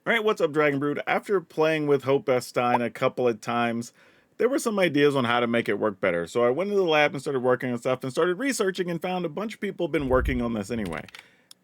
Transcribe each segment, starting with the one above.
Alright, what's up, Dragon Brood? After playing with Hope Estheim a couple of times, there were some ideas on how to make it work better. So I went into the lab and started working on stuff and started researching and found a bunch of people have been working on this anyway.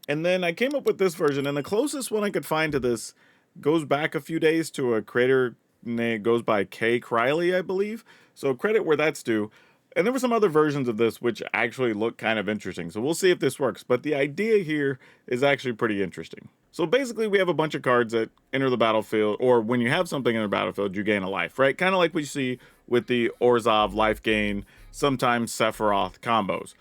And then I came up with this version, and the closest one I could find to this goes back a few days to a creator name goes by K. Criley, I believe. So credit where that's due. And there were some other versions of this which actually look kind of interesting. So we'll see if this works. But the idea here is actually pretty interesting. So basically, we have a bunch of cards that enter the battlefield, or when you have something in the battlefield, you gain a life, right? Kind of like we see with the Orzhov life gain, sometimes Sephiroth combos.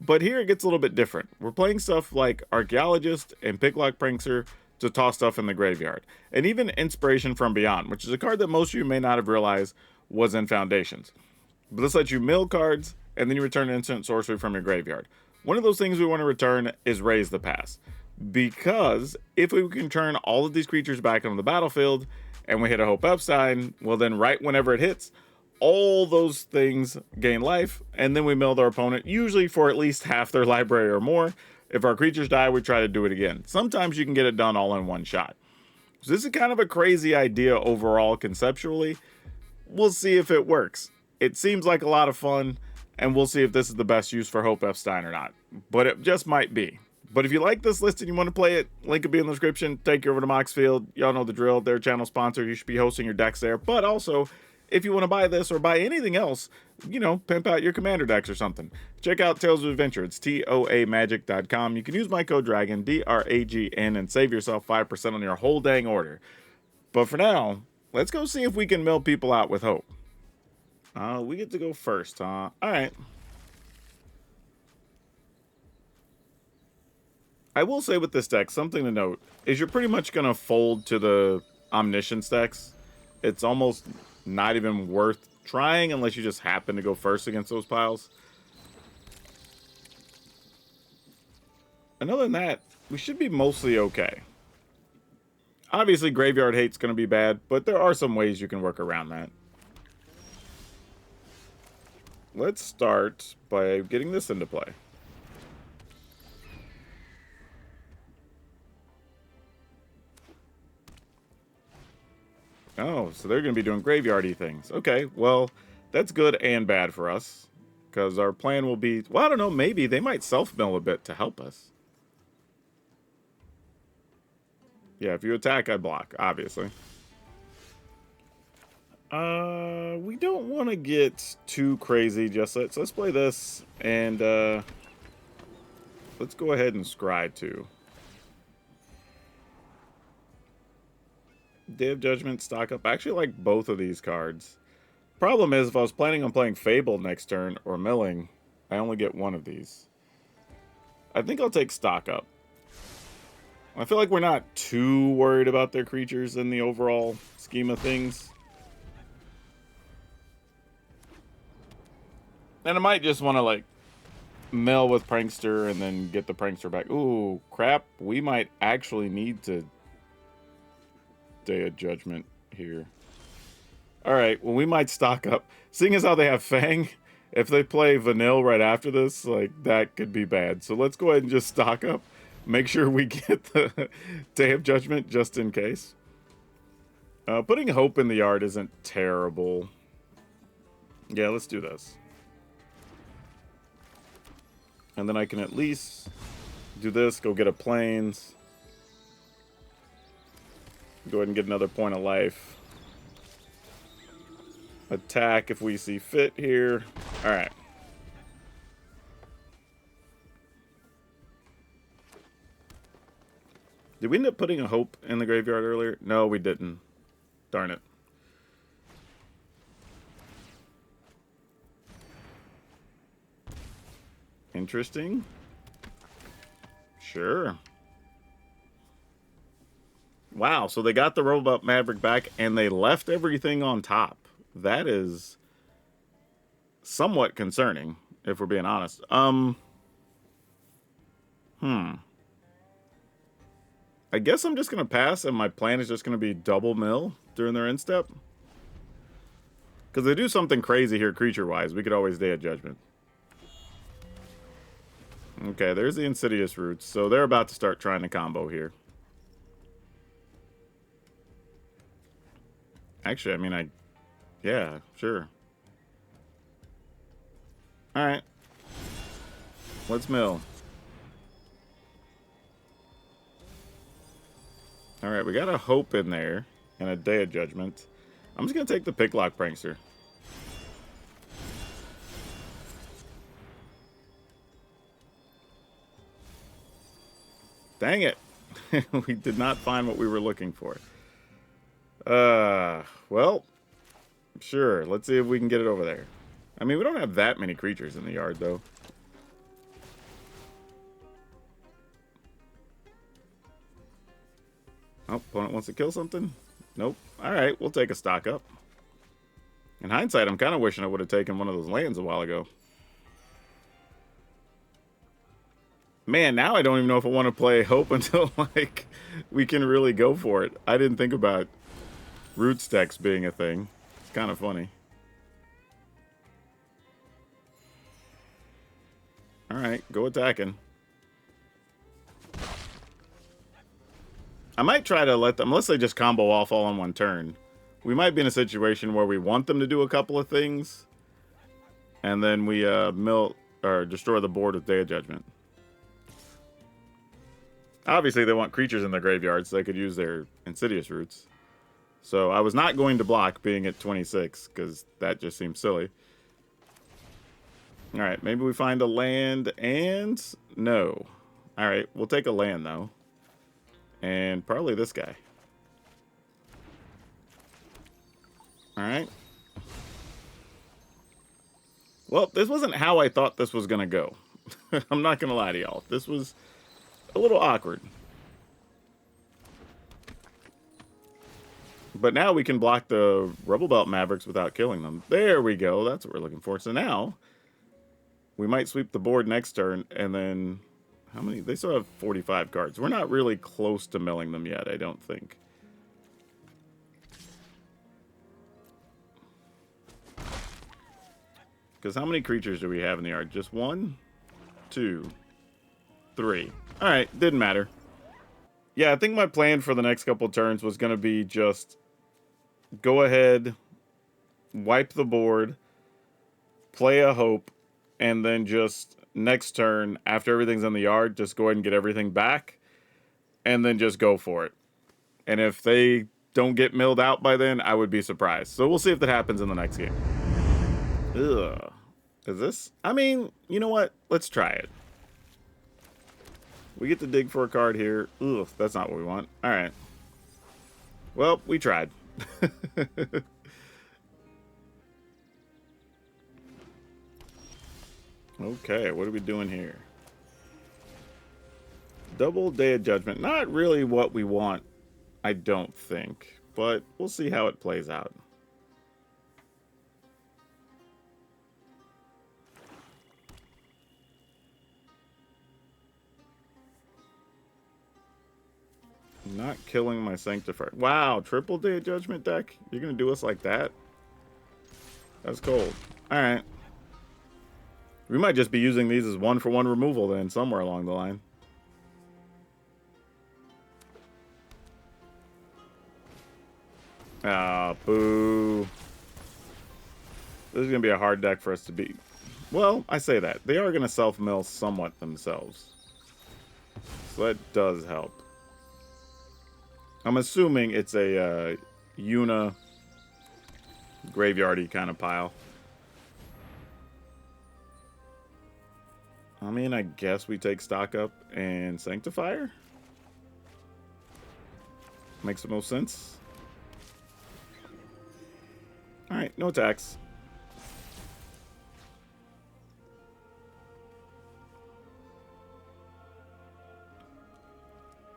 But here it gets a little bit different. We're playing stuff like Archaeologist and Picklock Prankster to toss stuff in the graveyard. And even Inspiration from Beyond, which is a card that most of you may not have realized was in Foundations. But this lets you mill cards, and then you return an instant sorcery from your graveyard. One of those things we want to return is Raise the Pass. Because if we can turn all of these creatures back onto the battlefield, and we hit a Hope Estheim, well then right whenever it hits, all those things gain life, and then we mill their opponent, usually for at least half their library or more. If our creatures die, we try to do it again. Sometimes you can get it done all in one shot. So this is kind of a crazy idea overall conceptually. We'll see if it works. It seems like a lot of fun, and we'll see if this is the best use for Hope Estheim or not. But it just might be. But if you like this list and you want to play it, link will be in the description. Take you over to Moxfield. Y'all know the drill. Their channel sponsor. You should be hosting your decks there. But also, if you want to buy this or buy anything else, you know, pimp out your commander decks or something. Check out Tales of Adventure. It's toamagic.com. You can use my code DRAGON, DRAGN, and save yourself 5% on your whole dang order. But for now, let's go see if we can mill people out with Hope. We get to go first, huh? Alright. I will say with this deck, something to note is you're pretty much going to fold to the Omniscience decks. It's almost not even worth trying unless you just happen to go first against those piles. And other than that, we should be mostly okay. Obviously, Graveyard Hate's going to be bad, but there are some ways you can work around that. Let's start by getting this into play. Oh, so they're going to be doing graveyardy things. Okay, well, that's good and bad for us. Because our plan will be... Well, I don't know, maybe they might self-mill a bit to help us. Yeah, if you attack, I block, obviously. We don't want to get too crazy just yet. So let's play this, and let's go ahead and scry too. Day of Judgment, stock up. I actually like both of these cards. Problem is, if I was planning on playing Fable next turn, or milling, I only get one of these. I think I'll take stock up. I feel like we're not too worried about their creatures in the overall scheme of things. And I might just want to, like, mill with Prankster and then get the Prankster back. Ooh, crap. We might actually need to Day of Judgment here. Alright, well, we might stock up. Seeing as how they have Fang, if they play Vanille right after this, like, that could be bad. So let's go ahead and just stock up. Make sure we get the Day of Judgment just in case. Putting Hope in the yard isn't terrible. Yeah, let's do this. And then I can at least do this, go get a Plains. Go ahead and get another point of life. Attack if we see fit here. Alright. Did we end up putting a Hope in the graveyard earlier? No, we didn't. Darn it. Interesting. Sure. Wow, so they got the Robot Maverick back and they left everything on top. That is somewhat concerning, if we're being honest. I guess I'm just going to pass and my plan is just going to be double mill during their instep. Because they do something crazy here creature-wise. We could always Day of Judgment. Okay, there's the Insidious Roots. So they're about to start trying to combo here. Actually, I mean, yeah, sure. Alright. Let's mill. Alright, we got a Hope in there. And a Day of Judgment. I'm just going to take the Picklock Prankster. Dang it. We did not find what we were looking for. Well, sure. Let's see if we can get it over there. I mean, we don't have that many creatures in the yard, though. Oh, opponent wants to kill something? Nope. Alright, we'll take a stock up. In hindsight, I'm kind of wishing I would have taken one of those lands a while ago. Man, now I don't even know if I want to play Hope until, like, we can really go for it. I didn't think about Roots decks being a thing. It's kind of funny. Alright, go attacking. I might try to let them, unless they just combo off all in one turn. We might be in a situation where we want them to do a couple of things, and then we mill or destroy the board with Day of Judgment. Obviously, they want creatures in their graveyard, so they could use their Insidious Roots. So I was not going to block being at 26, because that just seems silly. Alright, maybe we find a land and... No. Alright, we'll take a land, though. And probably this guy. Alright. Well, this wasn't how I thought this was going to go. I'm not going to lie to y'all. This was a little awkward. But now we can block the Rebel Belt Mavericks without killing them. There we go. That's what we're looking for. So now, we might sweep the board next turn, and then... How many? They still have 45 cards. We're not really close to milling them yet, I don't think. Because how many creatures do we have in the yard? Just 1, 2, 3. Alright, didn't matter. Yeah, I think my plan for the next couple turns was going to be just go ahead, wipe the board, play a Hope, and then just next turn, after everything's in the yard, just go ahead and get everything back, and then just go for it. And if they don't get milled out by then, I would be surprised. So we'll see if that happens in the next game. Ugh. Is this? I mean, you know what? Let's try it. We get to dig for a card here. Ugh, that's not what we want. Alright. Well, we tried. Okay, what are we doing here? Double Day of Judgment. Not really what we want, I don't think. But we'll see how it plays out. Not killing my Sanctifier. Wow, triple Day of Judgment deck? You're going to do us like that? That's cold. Alright. We might just be using these as one-for-one removal then, somewhere along the line. Ah, boo. This is going to be a hard deck for us to beat. Well, I say that. They are going to self-mill somewhat themselves. So that does help. I'm assuming it's a Yuna graveyardy kind of pile. I mean, I guess we take stock up and Sanctifier. Makes the most sense. Alright, no attacks.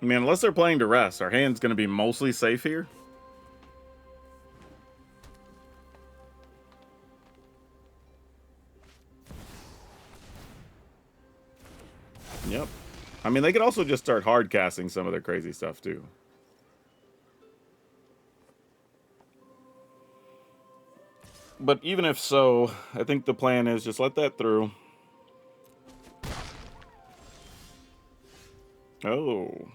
I mean, unless they're playing Duress, our hand's going to be mostly safe here. Yep. I mean, they could also just start hard casting some of their crazy stuff, too. But even if so, I think the plan is just let that through. Oh.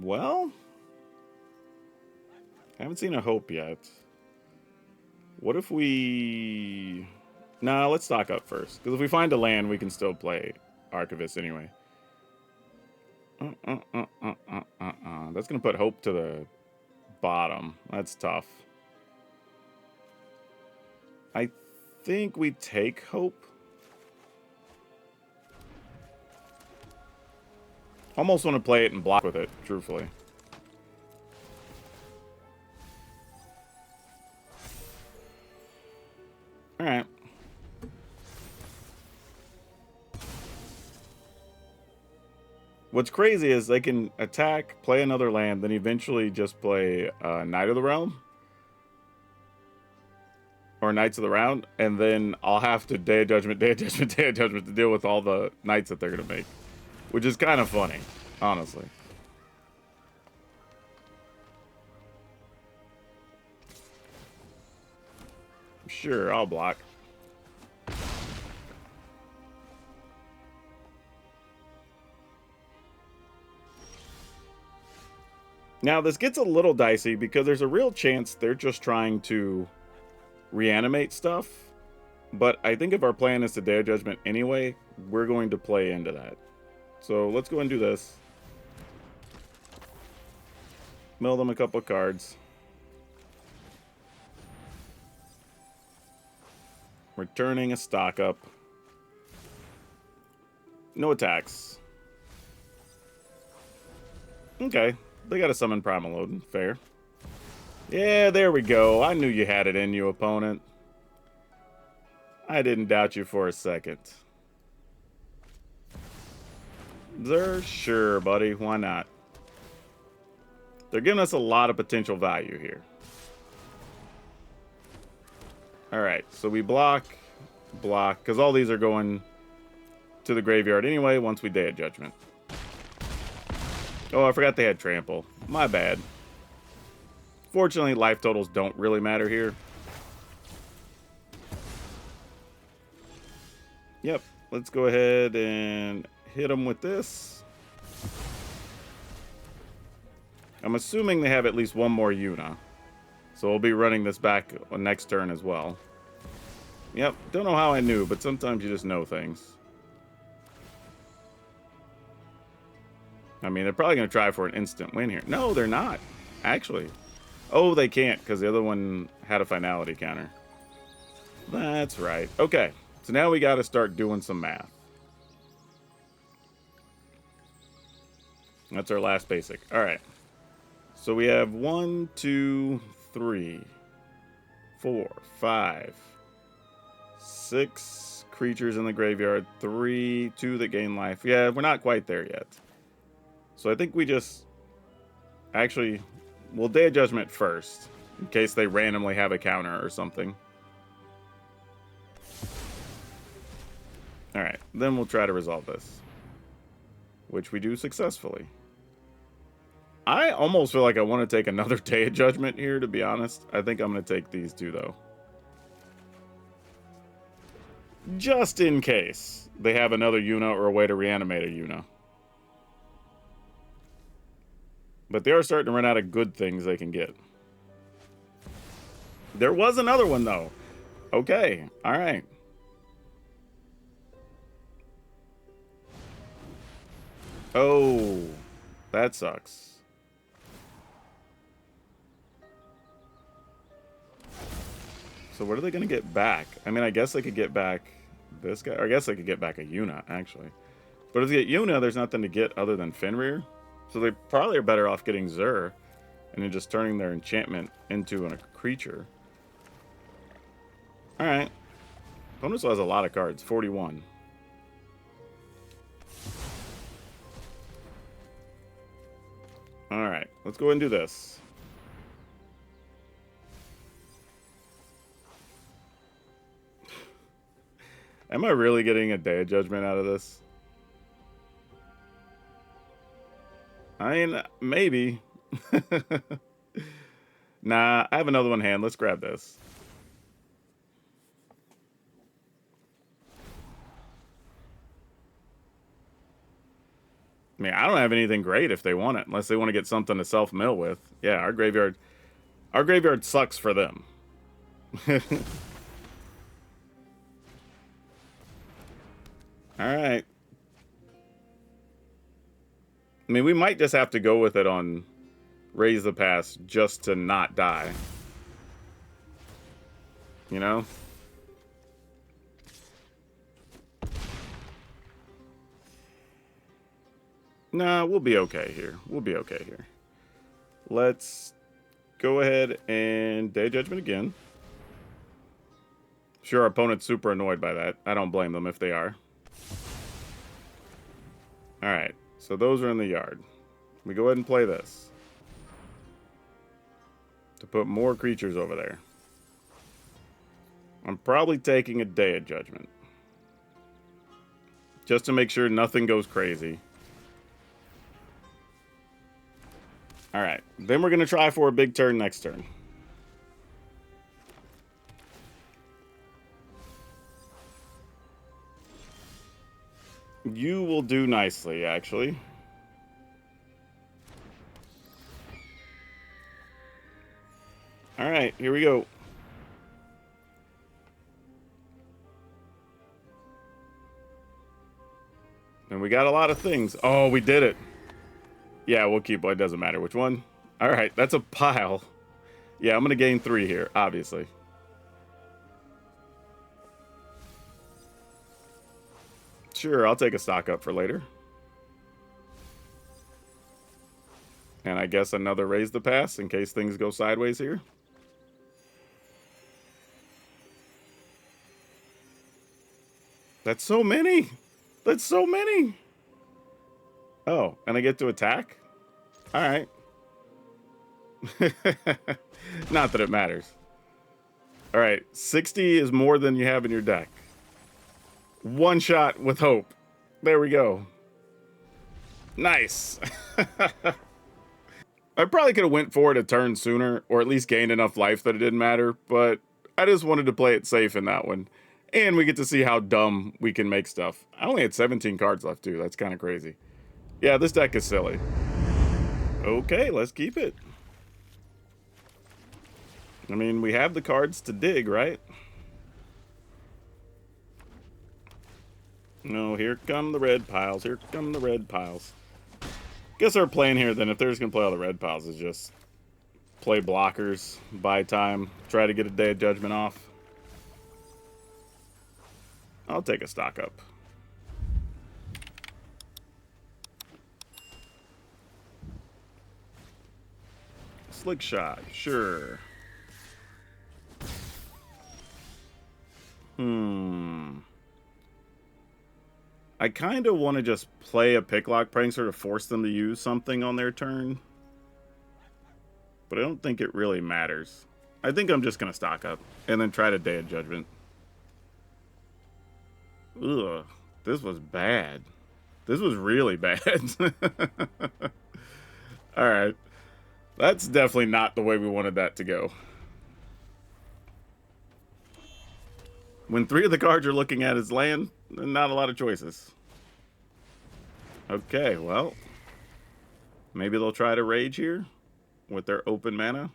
Well, I haven't seen a Hope yet. What if we... Nah, let's stock up first. Because if we find a land, we can still play Archivist anyway. That's going to put Hope to the bottom. That's tough. I think we take Hope. Almost want to play it and block with it, truthfully. Alright. What's crazy is they can attack, play another land, then eventually just play Knight of the Realm. Or Knights of the Round, and then I'll have to Day of Judgment, Day of Judgment, Day of Judgment to deal with all the Knights that they're going to make. Which is kind of funny, honestly. Sure, I'll block. Now, this gets a little dicey because there's a real chance they're just trying to reanimate stuff. But I think if our plan is to Day of Judgment anyway, we're going to play into that. So let's go and do this. Mill them a couple of cards. Returning a stock up. No attacks. Okay. They got to summon Primal Odin. Fair. Yeah, there we go. I knew you had it in you, opponent. I didn't doubt you for a second. Sure, buddy. Why not? They're giving us a lot of potential value here. Alright, so we block, because all these are going to the graveyard anyway once we Day of Judgment. Oh, I forgot they had Trample. My bad. Fortunately, life totals don't really matter here. Yep, let's go ahead and hit them with this. I'm assuming they have at least one more Yuna. So we'll be running this back next turn as well. Yep, don't know how I knew, but sometimes you just know things. I mean, they're probably going to try for an instant win here. No, they're not, actually. Oh, they can't, because the other one had a finality counter. That's right. Okay, so now we got to start doing some math. That's our last basic. All right. So we have 1, 2, 3, 4, 5, 6 creatures in the graveyard. 3, 2 that gain life. Yeah, we're not quite there yet. So I think we just... Actually, we'll Day of Judgment first, in case they randomly have a counter or something. Alright, then we'll try to resolve this. Which we do successfully. I almost feel like I want to take another Day of Judgment here, to be honest. I think I'm going to take these two, though. Just in case they have another Yuna or a way to reanimate a Yuna. But they are starting to run out of good things they can get. There was another one, though. Okay, all right. Oh, that sucks. So what are they going to get back? I mean, I guess they could get back this guy. Or I guess they could get back a Yuna, actually. But if they get Yuna, there's nothing to get other than Fenrir. So they probably are better off getting Zur and then just turning their enchantment into a creature. Alright. Opponent still has a lot of cards. 41. Alright. Let's go ahead and do this. Am I really getting a Day of Judgment out of this? I mean, maybe. Nah, I have another one in hand. Let's grab this. I mean, I don't have anything great if they want it, unless they want to get something to self-mill with. Yeah, our graveyard sucks for them. Alright. I mean, we might just have to go with it on Raise the Pass just to not die. You know? Nah, we'll be okay here. We'll be okay here. Let's go ahead and Day Judgment again. Sure, our opponent's super annoyed by that. I don't blame them if they are. Alright, so those are in the yard. We go ahead and play this. To put more creatures over there. I'm probably taking a Day of Judgment. Just to make sure nothing goes crazy. Alright, then we're going to try for a big turn next turn. You will do nicely, actually. Alright, here we go. And we got a lot of things. Oh, we did it. Yeah, we'll keep it. Doesn't matter which one. Alright, that's a pile. Yeah, I'm going to gain 3 here, obviously. Sure, I'll take a stock up for later. And I guess another Raise the Pass in case things go sideways here. That's so many! That's so many! Oh, and I get to attack? Alright. Not that it matters. Alright, 60 is more than you have in your deck. One shot with Hope. There we go. Nice. I probably could have went for it a turn sooner, or at least gained enough life that it didn't matter, but I just wanted to play it safe in that one. And we get to see how dumb we can make stuff. I only had 17 cards left, too. That's kind of crazy. Yeah, this deck is silly. Okay, let's keep it. I mean, we have the cards to dig, right? No, here come the red piles. Here come the red piles. Guess our plan here, then, if they're just going to play all the red piles, is just play blockers, buy time, try to get a Day of Judgment off. I'll take a stock up. Slick shot, sure. I kind of want to just play a Picklock Prankster to force them to use something on their turn. But I don't think it really matters. I think I'm just going to stock up and then try to Day of Judgment. Ugh, this was bad. This was really bad. Alright. That's definitely not the way we wanted that to go. When 3 of the cards you're looking at is land, not a lot of choices. Okay, well. Maybe they'll try to rage here with their open mana.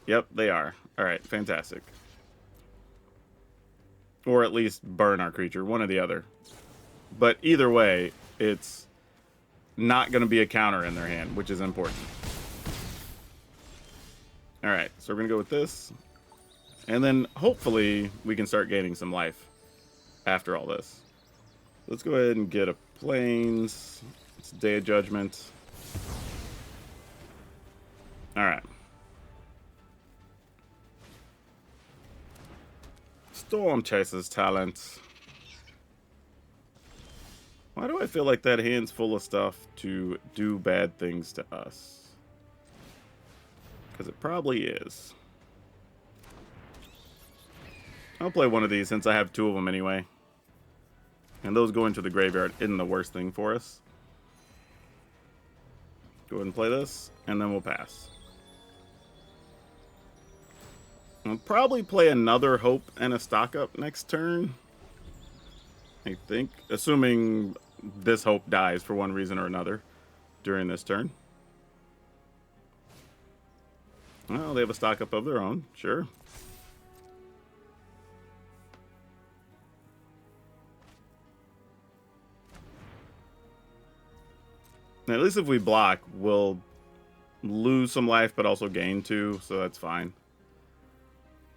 Yep, they are. Alright, fantastic. Or at least burn our creature, one or the other. But either way, it's not going to be a counter in their hand, which is important. Alright, so we're going to go with this. And then, hopefully, we can start gaining some life after all this. Let's go ahead and get a Plains. It's Day of Judgment. Alright. Storm Chaser's talent. Why do I feel like that hand's full of stuff to do bad things to us? Because it probably is. I'll play one of these since I have 2 of them anyway. And those going to the graveyard isn't the worst thing for us. Go ahead and play this, and then we'll pass. I'll probably play another Hope and a stock up next turn. I think, assuming this Hope dies for one reason or another during this turn. Well, they have a stock up of their own, sure. Now, at least if we block, we'll lose some life, but also gain 2, so that's fine.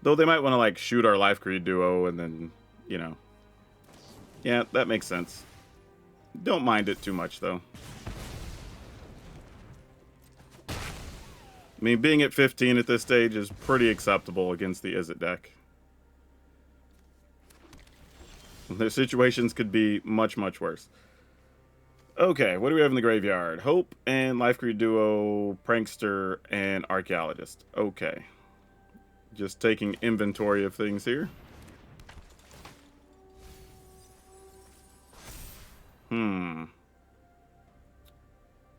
Though they might want to, like, shoot our Life Creed duo and then, you know. Yeah, that makes sense. Don't mind it too much, though. I mean, being at 15 at this stage is pretty acceptable against the Izzet deck. Their situations could be much, much worse. Okay, what do we have in the graveyard? Hope and Life Creed duo, Prankster, and Archaeologist. Okay. Just taking inventory of things here.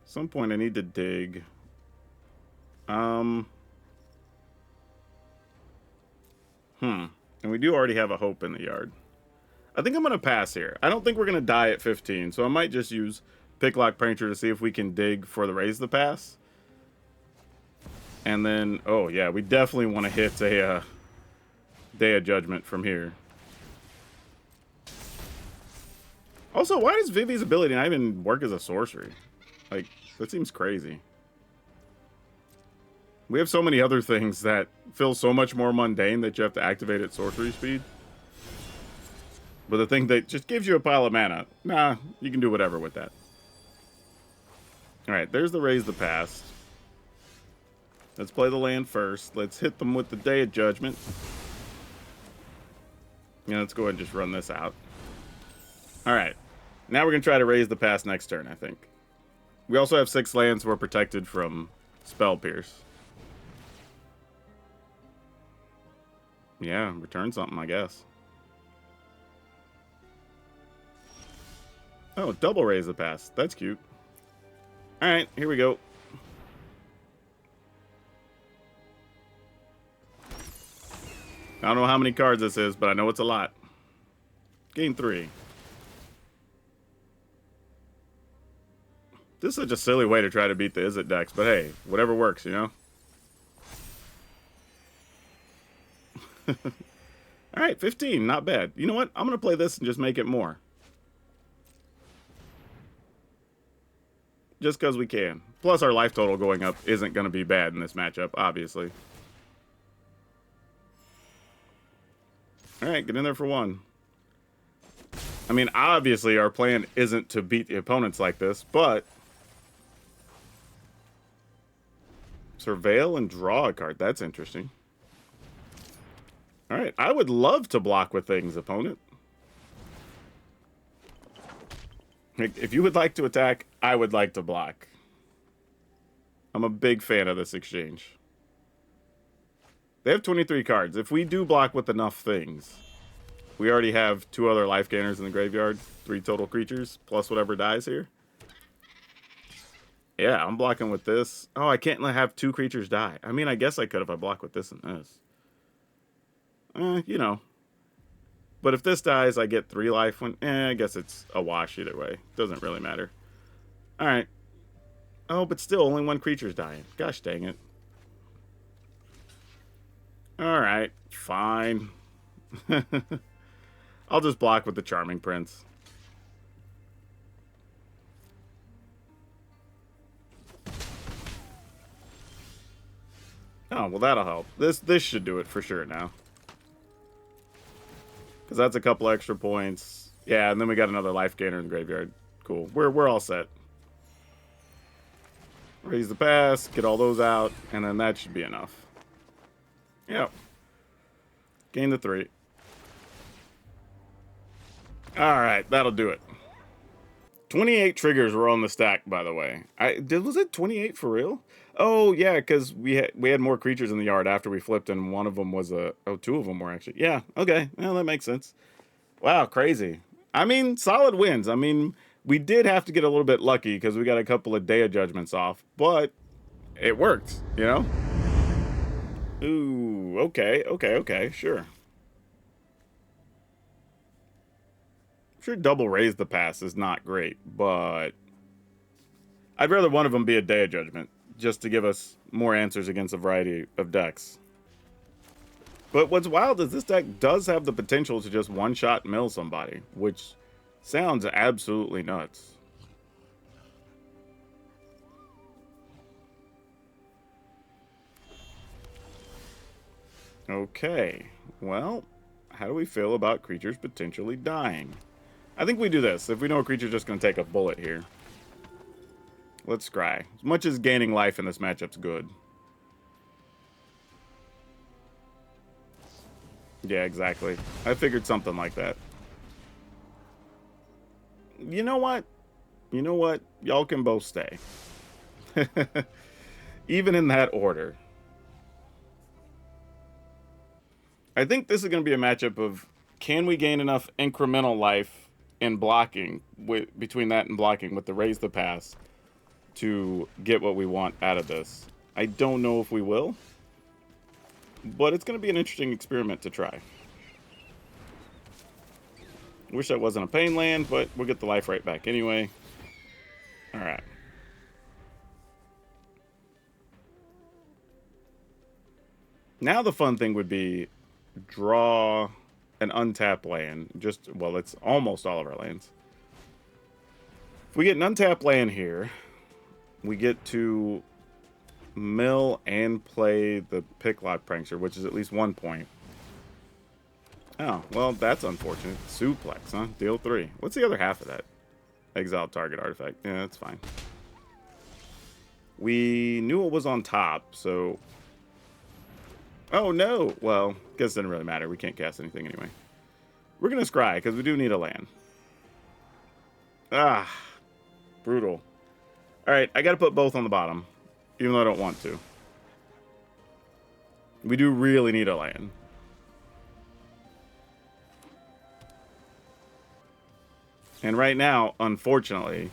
Some point I need to dig. And we do already have a Hope in the yard. I think I'm going to pass here. I don't think we're going to die at 15, so I might just use Picklock Prankster to see if we can dig for the Raise the Pass. And then, oh yeah, we definitely want to hit a Day of Judgment from here. Also, why does Vivi's ability not even work as a sorcery? Like, that seems crazy. We have so many other things that feel so much more mundane that you have to activate at sorcery speed. But the thing that just gives you a pile of mana, nah, you can do whatever with that. Alright, there's the Raise the Past. Let's play the land first. Let's hit them with the Day of Judgment. Yeah, let's go ahead and just run this out. Alright. Now we're going to try to Raise the Past next turn, I think. We also have 6 lands, so we're protected from Spell Pierce. Yeah, return something, I guess. Oh, double Raise the Past. That's cute. Alright, here we go. I don't know how many cards this is, but I know it's a lot. Game 3. This is such a silly way to try to beat the Izzet decks, but hey, whatever works, you know? Alright, 15, not bad. You know what? I'm going to play this and just make it more. Just because we can. Plus, our life total going up isn't going to be bad in this matchup, obviously. Alright, get in there for 1. I mean, obviously, our plan isn't to beat the opponents like this, but... Surveil and draw a card. That's interesting. Alright, I would love to block with things, opponent. If you would like to attack, I would like to block. I'm a big fan of this exchange. They have 23 cards. If we do block with enough things, we already have 2 other life gainers in the graveyard, 3 total creatures, plus whatever dies here. Yeah, I'm blocking with this. Oh, I can't have 2 creatures die. I mean, I guess I could if I block with this and this. You know. But if this dies, I get 3 life. I guess it's a wash either way. Doesn't really matter. Alright. Oh, but still, only 1 creature's dying. Gosh dang it. Alright, fine. I'll just block with the Charming Prince. Oh, well that'll help. This should do it for sure now. Because that's a couple extra points. Yeah, and then we got another life gainer in the graveyard. Cool. We're all set. Raise the pass, get all those out, and then that should be enough. Yep. Gain the 3. Alright, that'll do it. 28 triggers were on the stack, by the way. Was it 28 for real? Oh, yeah, because we had more creatures in the yard after we flipped, and one of them was a... Oh, 2 of them were actually... Yeah, okay. Well, that makes sense. Wow, crazy. I mean, solid wins. I mean, we did have to get a little bit lucky because we got a couple of Day of Judgments off, but it worked, you know? Ooh, okay, sure. Sure, double raise the pass is not great, but I'd rather one of them be a Day of Judgment, just to give us more answers against a variety of decks. But what's wild is this deck does have the potential to just one-shot mill somebody, which sounds absolutely nuts. Okay, well, how do we feel about creatures potentially dying? I think we do this. If we know a creature's just going to take a bullet here. Let's scry. As much as gaining life in this matchup's good. Yeah, exactly. I figured something like that. You know what? You know what? Y'all can both stay. Even in that order. I think this is going to be a matchup of, can we gain enough incremental life in blocking, between that and blocking with the raise the pass, to get what we want out of this. I don't know if we will, but it's going to be an interesting experiment to try. Wish that wasn't a pain land, but we'll get the life right back anyway. Alright. Now the fun thing would be draw an untapped land. Just, well, it's almost all of our lands. If we get an untapped land here, we get to mill and play the Picklock Prankster, which is at least 1 point. Oh, well, that's unfortunate. Suplex, huh? Deal 3. What's the other half of that? Exile target artifact. Yeah, that's fine. We knew it was on top, so... Oh, no! Well, guess it doesn't really matter. We can't cast anything anyway. We're going to scry, because we do need a land. Ah, brutal. Alright, I got to put both on the bottom, even though I don't want to. We do really need a land. And right now, unfortunately,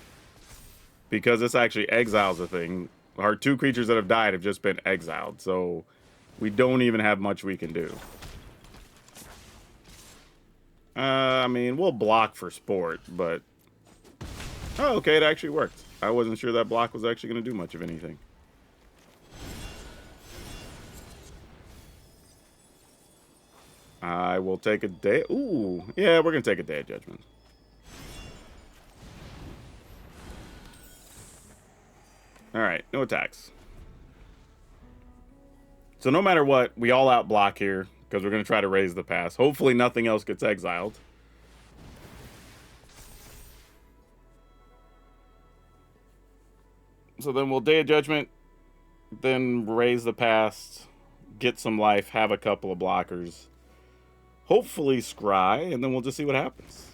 because this actually exiles a thing, our 2 creatures that have died have just been exiled, so we don't even have much we can do. I mean, we'll block for sport, but... Oh, okay, it actually worked. I wasn't sure that block was actually going to do much of anything. I will take a day... Ooh, yeah, we're going to take a Day of Judgment. Alright, no attacks. So no matter what, we all out block here, because we're going to try to raise the pass. Hopefully nothing else gets exiled. So then we'll Day of Judgment, then raise the pass, get some life, have a couple of blockers. Hopefully scry, and then we'll just see what happens.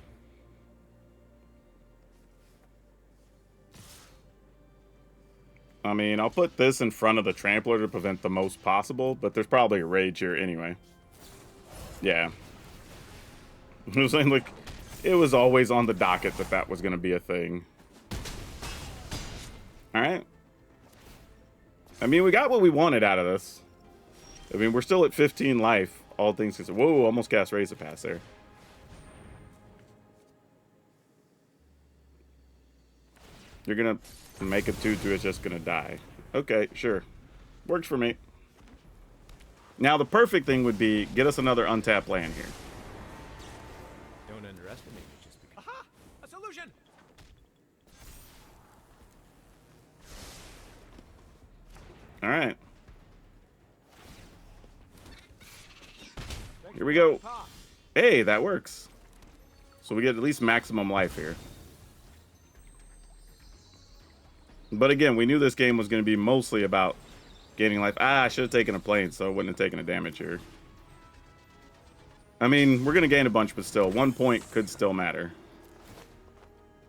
I mean, I'll put this in front of the Trampler to prevent the most possible, but there's probably a rage here anyway. Yeah. I was saying, like, it was always on the docket that that was going to be a thing. Alright. I mean, we got what we wanted out of this. I mean, we're still at 15 life, all things considered. Whoa, almost cast Raise the Pass there. You're going to make a 2-2, it's just going to die. Okay, sure. Works for me. Now, the perfect thing would be, get us another untapped land here. Don't underestimate me just because... Aha! A solution! Alright. Here we go. Hey, that works. So we get at least maximum life here. But again, we knew this game was going to be mostly about gaining life. Ah, I should have taken a plane, so I wouldn't have taken a damage here. I mean, we're going to gain a bunch, but still, 1 point could still matter.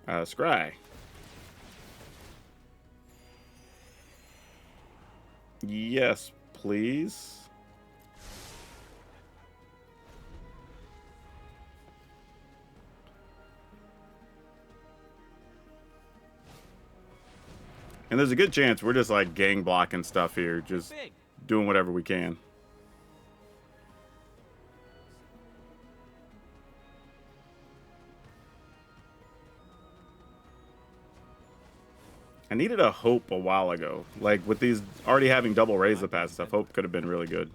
Scry. Yes, please. And there's a good chance we're just like gang blocking stuff here, just doing whatever we can. I needed a Hope a while ago. Like, with these already having double raise the past stuff, Hope could have been really good.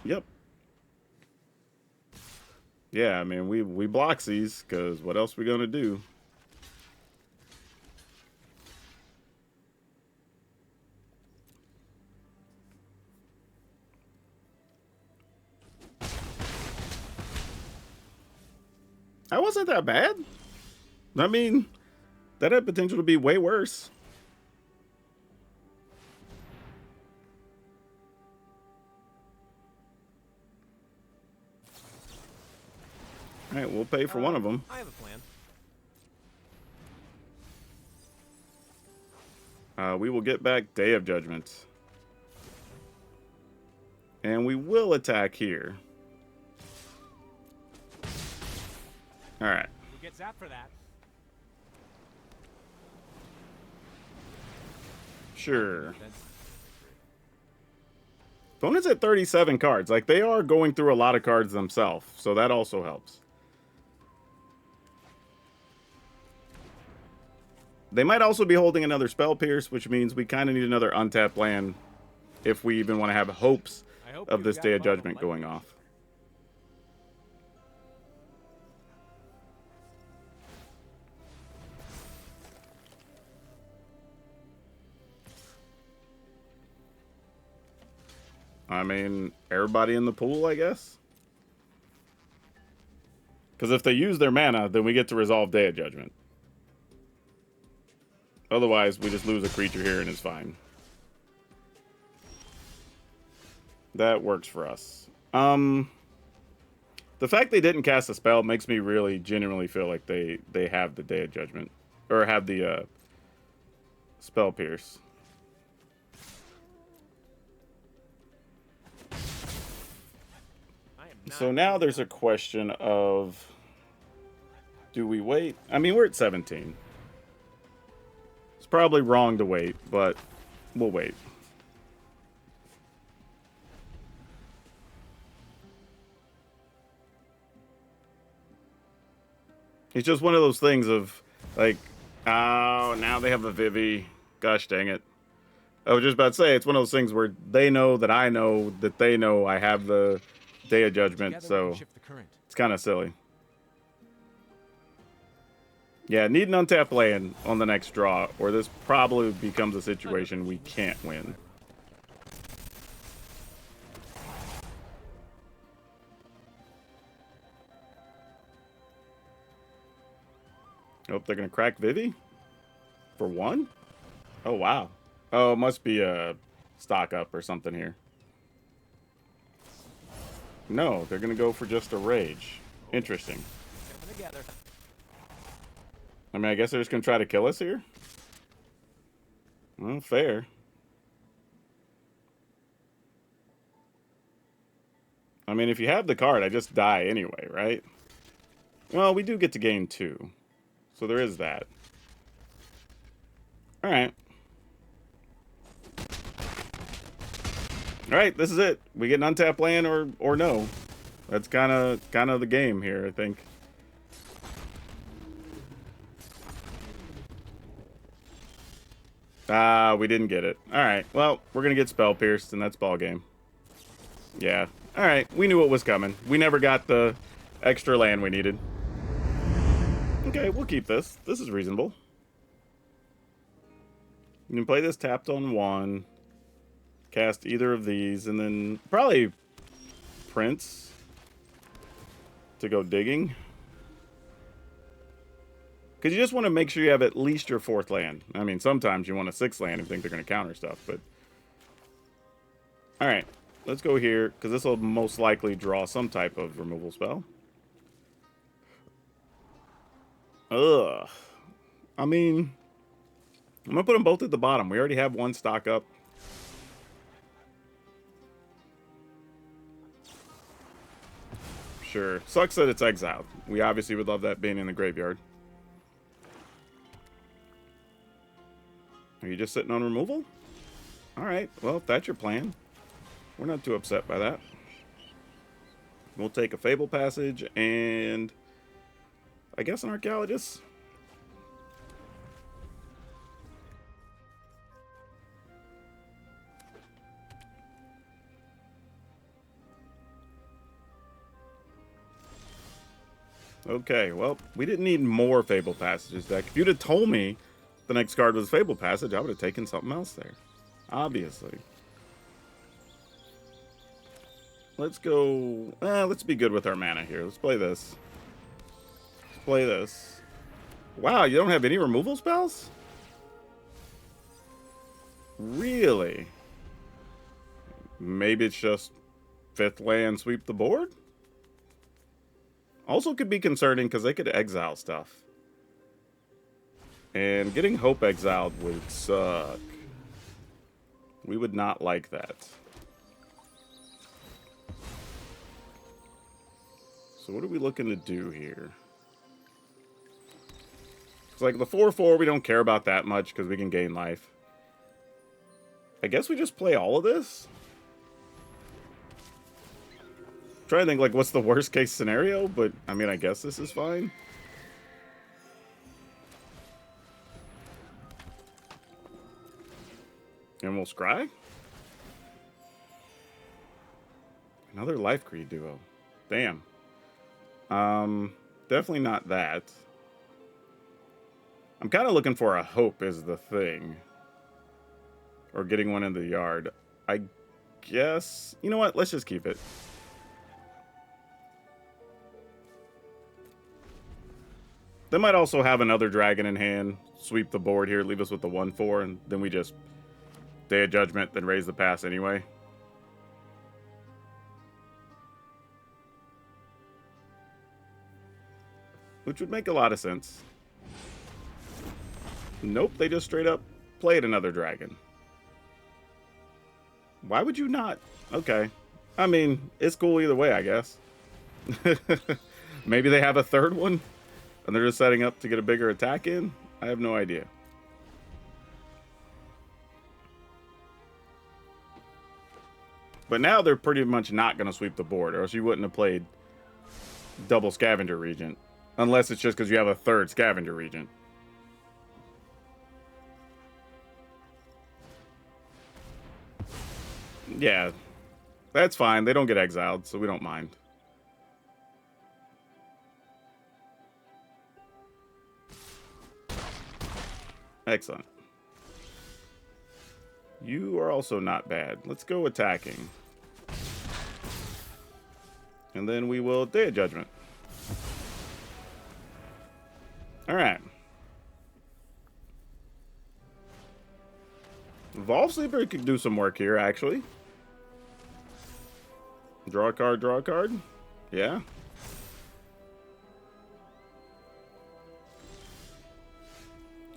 Yep. Yeah, I mean, we block these, because what else we going to do? That wasn't that bad. I mean, that had potential to be way worse. All right, we'll pay for one of them. I have a plan. We will get back Day of Judgment. And we will attack here. All right. Who gets that for that? Sure. Opponent's at 37 cards. Like, they are going through a lot of cards themselves, so that also helps. They might also be holding another Spell Pierce, which means we kind of need another untapped land if we even want to have hopes of this Day of Judgment going off. I mean, everybody in the pool, I guess? Because if they use their mana, then we get to resolve Day of Judgment. Otherwise, we just lose a creature here and it's fine. That works for us. The fact they didn't cast a spell makes me really genuinely feel like they have the Day of Judgment. Or have the Spell Pierce. So now there's a question of, do we wait? I mean, we're at 17. It's probably wrong to wait, but we'll wait. It's just one of those things of, like, oh, now they have a Vivi. Gosh dang it. I was just about to say, it's one of those things where they know that I know that they know I have the Day of Judgment, so it's kind of silly. Yeah, need an untapped land on the next draw, or this probably becomes a situation we can't win. Oh, they're going to crack Vivi? For one? Oh, wow. Oh, it must be a stock up or something here. No, they're going to go for just a Rage. Interesting. I mean, I guess they're just going to try to kill us here? Well, fair. I mean, if you have the card, I just die anyway, right? Well, we do get to gain 2. So there is that. Alright. Alright, this is it. We get an untapped land or no. That's kind of the game here, I think. Ah, we didn't get it. Alright, well, we're going to get Spell Pierced, and that's ball game. Yeah. Alright, we knew what was coming. We never got the extra land we needed. Okay, we'll keep this. This is reasonable. You can play this tapped on 1. Cast either of these, and then probably Prince to go digging. Because you just want to make sure you have at least your 4th land. I mean, sometimes you want a 6th land and think they're going to counter stuff, but... Alright, let's go here, because this will most likely draw some type of removal spell. Ugh. I mean, I'm going to put them both at the bottom. We already have one stock up. Sure. Sucks that it's exiled. We obviously would love that being in the graveyard. Are you just sitting on removal? Alright, well, if that's your plan, we're not too upset by that. We'll take a Fable Passage and I guess, an archaeologist. Okay, well, we didn't need more Fable Passages deck. If you'd have told me the next card was Fable Passage, I would have taken something else there. Obviously. Let's go... let's be good with our mana here. Let's play this. Let's play this. Wow, you don't have any removal spells? Really? Maybe it's just 5th land, sweep the board? Also could be concerning because they could exile stuff. And getting Hope exiled would suck. We would not like that. So what are we looking to do here? It's like the 4/4 we don't care about that much because we can gain life. I guess we just play all of this? Trying to think, like, what's the worst case scenario, but I mean, I guess this is fine. And we'll scry? Another Life Creed duo. Damn. Definitely not that. I'm kind of looking for a Hope is the thing. Or getting one in the yard. I guess... You know what? Let's just keep it. They might also have another dragon in hand, sweep the board here, leave us with the 1/4, and then we just Day of Judgment, then raise the pass anyway. Which would make a lot of sense. Nope, they just straight up played another dragon. Why would you not? Okay. I mean, it's cool either way, I guess. Maybe they have a third one? And they're just setting up to get a bigger attack in? I have no idea. But now they're pretty much not going to sweep the board, or else you wouldn't have played double Scavenger Regent. Unless it's just because you have a third Scavenger Regent. Yeah, that's fine. They don't get exiled, so we don't mind. Excellent. You are also not bad. Let's go attacking. And then we will Day of Judgment. Alright. Evolve Sleeper could do some work here, actually. Draw a card, draw a card. Yeah.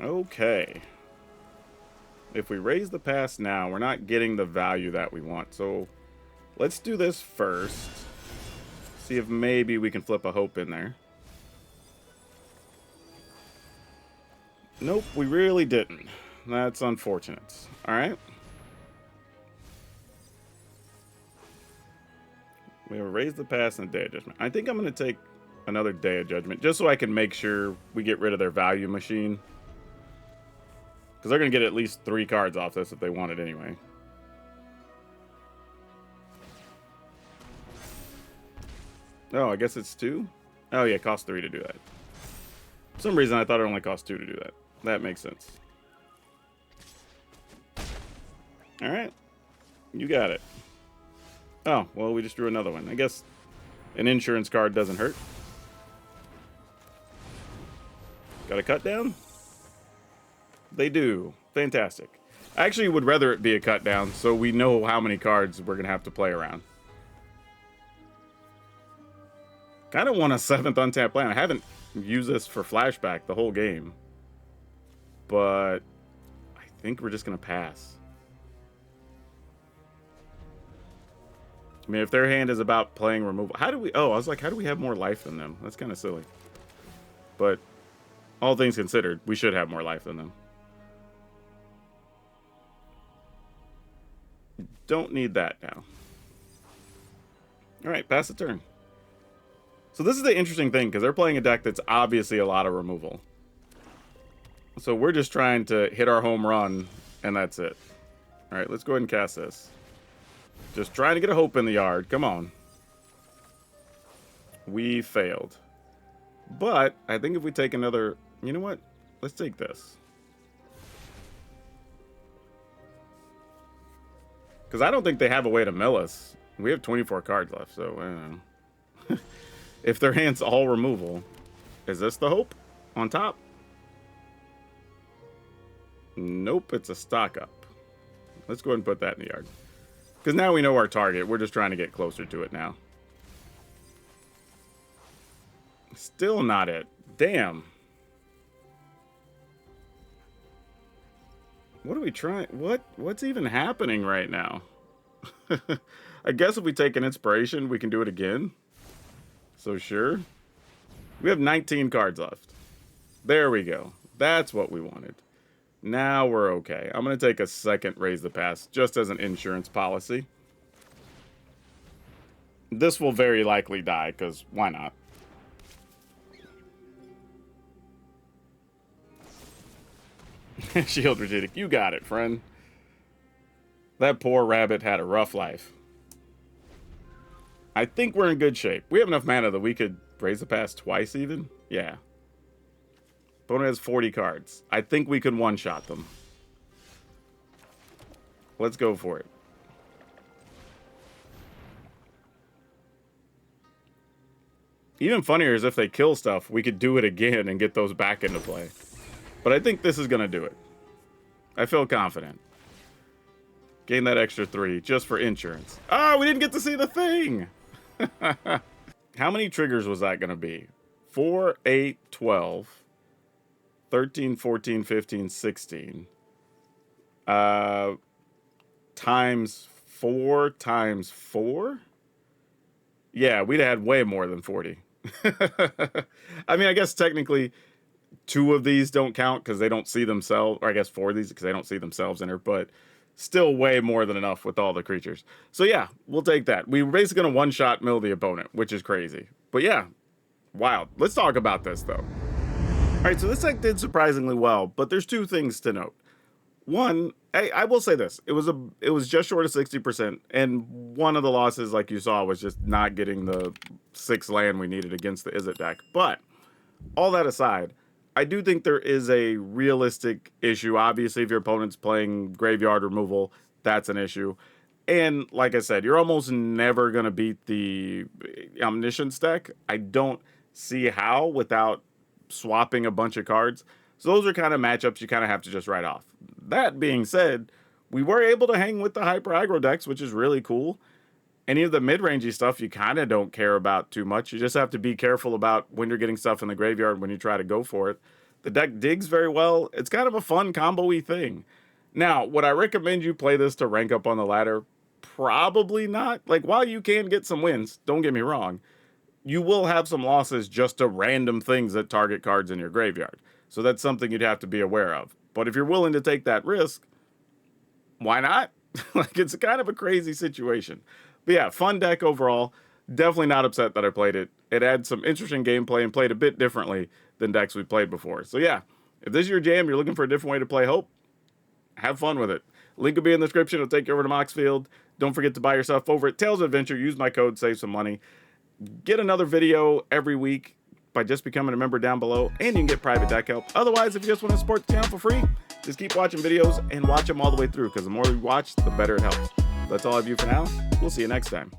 Okay. If we raise the pass now, we're not getting the value that we want. So let's do this first. See if maybe we can flip a Hope in there. Nope, we really didn't. That's unfortunate. Alright. We have raised the pass and a Day of Judgment. I think I'm going to take another Day of Judgment just so I can make sure we get rid of their value machine. Because they're going to get at least 3 cards off this if they want it anyway. Oh, I guess it's 2? Oh, yeah, it costs 3 to do that. For some reason, I thought it only cost 2 to do that. That makes sense. Alright. You got it. Oh, well, we just drew another one. I guess an insurance card doesn't hurt. Got a cut down? They do. Fantastic. I actually would rather it be a cut down so we know how many cards we're going to have to play around. Kind of want a 7th untapped land. I haven't used this for flashback the whole game. But I think we're just going to pass. I mean, if their hand is about playing removal... How do we... Oh, I was like, how do we have more life than them? That's kind of silly. But all things considered, we should have more life than them. Don't need that now. Alright, pass the turn. So this is the interesting thing, because they're playing a deck that's obviously a lot of removal. So we're just trying to hit our home run, and that's it. All right, let's go ahead and cast this. Just trying to get a Hope in the yard. Come on. We failed. But I think if we take another... You know what? Let's take this. Because I don't think they have a way to mill us. We have 24 cards left, so I don't know. If their hand's all removal, is this the Hope on top? Nope, it's a stock up. Let's go ahead and put that in the yard. Because now we know our target. We're just trying to get closer to it now. Still not it. Damn. What are we trying? What's even happening right now? I guess if we take an inspiration, we can do it again. So sure. We have 19 cards left. There we go. That's what we wanted. Now we're okay. I'm going to take a second Raise the Pass just as an insurance policy. This will very likely die, because why not? Shield Rajitic, you got it, friend. That poor rabbit had a rough life. I think we're in good shape. We have enough mana that we could Raise the Pass twice even. Yeah. Opponent has 40 cards. I think we could one-shot them. Let's go for it. Even funnier is if they kill stuff, we could do it again and get those back into play. But I think this is going to do it. I feel confident. Gain that extra 3 just for insurance. Oh, we didn't get to see the thing! How many triggers was that going to be? 4, 8, 12... 13, 14, 15, 16. Times 4 times 4? Yeah, we'd have had way more than 40. I mean, I guess technically 2 of these don't count because they don't see themselves, or I guess 4 of these because they don't see themselves in her, but still way more than enough with all the creatures. So yeah, we'll take that. We were basically going to one-shot mill the opponent, which is crazy. But yeah, wild. Let's talk about this, though. All right, so this deck did surprisingly well, but there's 2 things to note. One, I will say this. It was just short of 60%, and one of the losses, like you saw, was just not getting the 6 land we needed against the Izzet deck. But all that aside, I do think there is a realistic issue. Obviously, if your opponent's playing graveyard removal, that's an issue. And like I said, you're almost never going to beat the Omniscience deck. I don't see how without swapping a bunch of cards. So those are kind of matchups you kind of have to just write off. That being said, we were able to hang with the hyper aggro decks, which is really cool. Any of the mid-rangey stuff you kind of don't care about too much. You just have to be careful about when you're getting stuff in the graveyard when you try to go for it. The deck digs very well. It's kind of a fun combo-y thing. Now, would I recommend you play this to rank up on the ladder? Probably not. Like, while you can get some wins, don't get me wrong, you will have some losses just to random things that target cards in your graveyard. So that's something you'd have to be aware of. But if you're willing to take that risk, why not? Like, it's kind of a crazy situation. But yeah, fun deck overall. Definitely not upset that I played it. It had some interesting gameplay and played a bit differently than decks we've played before. So yeah, if this is your jam, you're looking for a different way to play Hope, have fun with it. Link will be in the description. It'll take you over to Moxfield. Don't forget to buy yourself over at Tales of Adventure. Use my code, save some money. Get another video every week by just becoming a member down below, and you can get private deck help. Otherwise, if you just want to support the channel for free, just keep watching videos and watch them all the way through, because the more you watch, the better it helps. That's all I have for you for now. We'll see you next time.